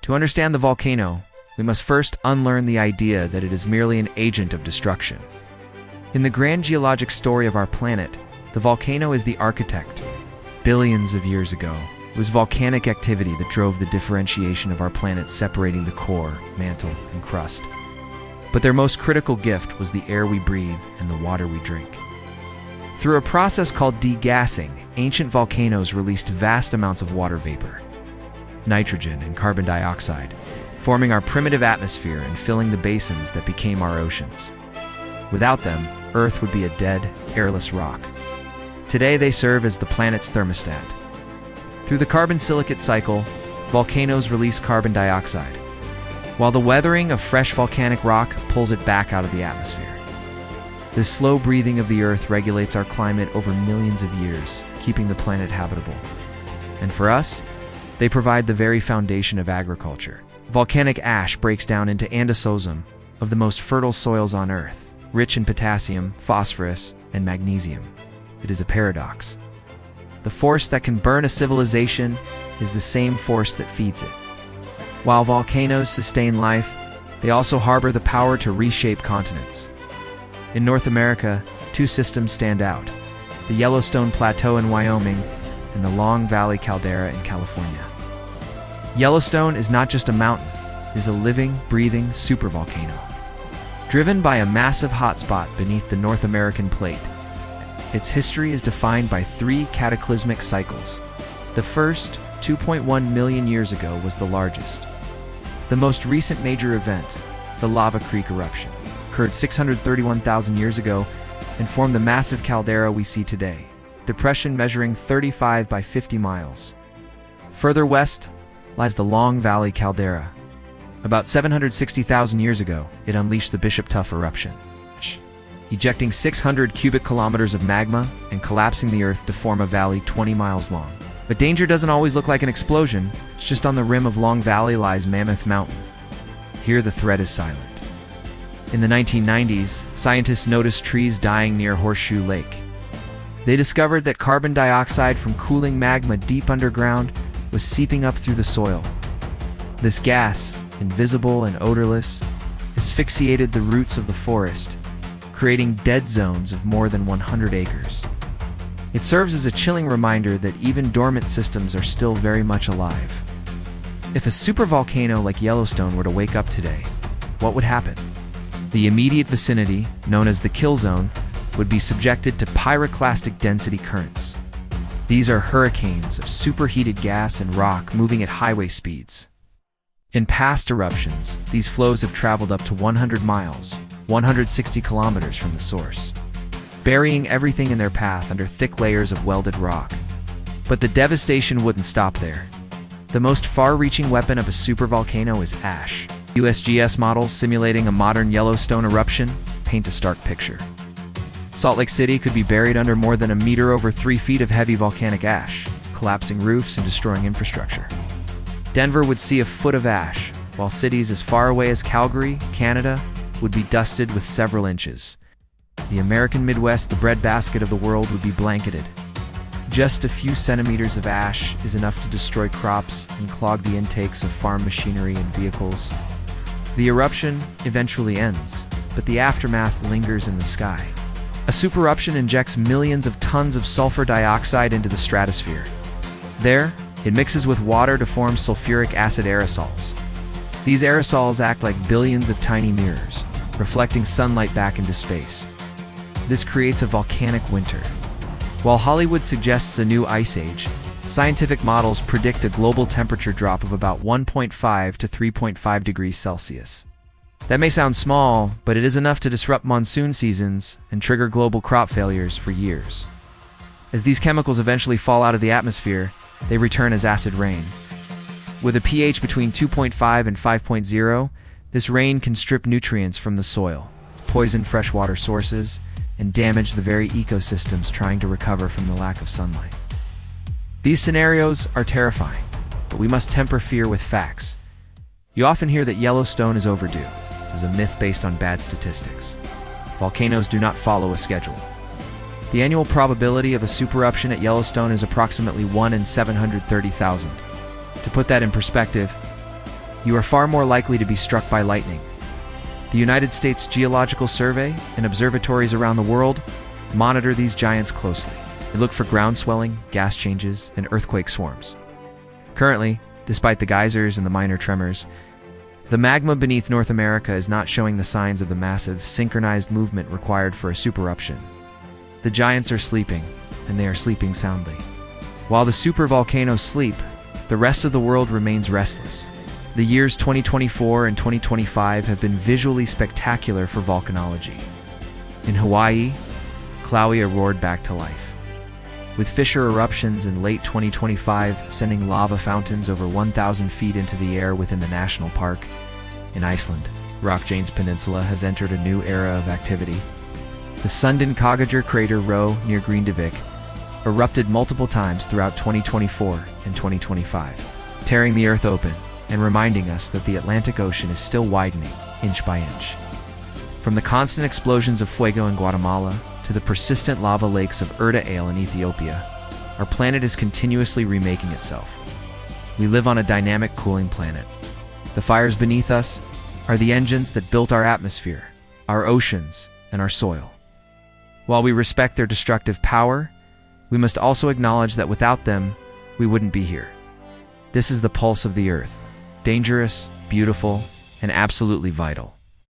To understand the volcano, we must first unlearn the idea that it is merely an agent of destruction. In the grand geologic story of our planet, the volcano is the architect. Billions of years ago, it was volcanic activity that drove the differentiation of our planet, separating the core, mantle, and crust. But their most critical gift was the air we breathe and the water we drink. Through a process called degassing, ancient volcanoes released vast amounts of water vapor, nitrogen and carbon dioxide, forming our primitive atmosphere and filling the basins that became our oceans. Without them, Earth would be a dead, airless rock. Today they serve as the planet's thermostat. Through the carbon silicate cycle, volcanoes release carbon dioxide, while the weathering of fresh volcanic rock pulls it back out of the atmosphere. This slow breathing of the Earth regulates our climate over millions of years, keeping the planet habitable. And for us, they provide the very foundation of agriculture. Volcanic ash breaks down into andesosm of the most fertile soils on Earth, rich in potassium, phosphorus, and magnesium. It is a paradox. The force that can burn a civilization is the same force that feeds it. While volcanoes sustain life, they also harbor the power to reshape continents. In North America, two systems stand out: the Yellowstone Plateau in Wyoming and the Long Valley Caldera in California. Yellowstone is not just a mountain, it is a living, breathing supervolcano. Driven by a massive hotspot beneath the North American plate, its history is defined by three cataclysmic cycles. The first, 2.1 million years ago, was the largest. The most recent major event, the Lava Creek eruption, occurred 631,000 years ago and formed the massive caldera we see today, depression measuring 35 by 50 miles. Further west lies the Long Valley Caldera. About 760,000 years ago, it unleashed the Bishop Tuff eruption, ejecting 600 cubic kilometers of magma and collapsing the Earth to form a valley 20 miles long. But danger doesn't always look like an explosion. It's just on the rim of Long Valley lies Mammoth Mountain. Here the threat is silent. In the 1990s, scientists noticed trees dying near Horseshoe Lake. They discovered that carbon dioxide from cooling magma deep underground was seeping up through the soil. This gas, invisible and odorless, asphyxiated the roots of the forest, creating dead zones of more than 100 acres. It serves as a chilling reminder that even dormant systems are still very much alive. If a supervolcano like Yellowstone were to wake up today, what would happen? The immediate vicinity, known as the kill zone, would be subjected to pyroclastic density currents. These are hurricanes of superheated gas and rock moving at highway speeds. In past eruptions, these flows have traveled up to 100 miles, 160 kilometers from the source, burying everything in their path under thick layers of welded rock. But the devastation wouldn't stop there. The most far-reaching weapon of a supervolcano is ash. USGS models simulating a modern Yellowstone eruption paint a stark picture. Salt Lake City could be buried under more than a meter over 3 feet of heavy volcanic ash, collapsing roofs and destroying infrastructure. Denver would see a foot of ash, while cities as far away as Calgary, Canada, would be dusted with several inches. The American Midwest, the breadbasket of the world, would be blanketed. Just a few centimeters of ash is enough to destroy crops and clog the intakes of farm machinery and vehicles. The eruption eventually ends, but the aftermath lingers in the sky. A supereruption injects millions of tons of sulfur dioxide into the stratosphere. There, it mixes with water to form sulfuric acid aerosols. These aerosols act like billions of tiny mirrors, reflecting sunlight back into space. This creates a volcanic winter. While Hollywood suggests a new ice age, scientific models predict a global temperature drop of about 1.5 to 3.5 degrees Celsius. That may sound small, but it is enough to disrupt monsoon seasons and trigger global crop failures for years. As these chemicals eventually fall out of the atmosphere, they return as acid rain. With a pH between 2.5 and 5.0, this rain can strip nutrients from the soil, poison freshwater sources, and damage the very ecosystems trying to recover from the lack of sunlight. These scenarios are terrifying, but we must temper fear with facts. You often hear that Yellowstone is overdue. This is a myth based on bad statistics. Volcanoes do not follow a schedule. The annual probability of a supereruption at Yellowstone is approximately 1 in 730,000. To put that in perspective, you are far more likely to be struck by lightning. The United States Geological Survey and observatories around the world monitor these giants closely. They look for ground swelling, gas changes, and earthquake swarms. Currently, despite the geysers and the minor tremors, the magma beneath North America is not showing the signs of the massive, synchronized movement required for a supereruption. The giants are sleeping, and they are sleeping soundly. While the supervolcanoes sleep, the rest of the world remains restless. The years 2024 and 2025 have been visually spectacular for volcanology. In Hawaii, Kilauea roared back to life, with fissure eruptions in late 2025 sending lava fountains over 1,000 feet into the air within the national park. In Iceland, Rockjanes Peninsula has entered a new era of activity. The Sundin-Kagager crater Rho near Grindavik erupted multiple times throughout 2024 and 2025, tearing the earth open and reminding us that the Atlantic Ocean is still widening, inch by inch. From the constant explosions of fuego in Guatemala to the persistent lava lakes of Erta Ale in Ethiopia, our planet is continuously remaking itself. We live on a dynamic, cooling planet. The fires beneath us are the engines that built our atmosphere, our oceans, and our soil. While we respect their destructive power, we must also acknowledge that without them, we wouldn't be here. This is the pulse of the Earth. Dangerous, beautiful, and absolutely vital.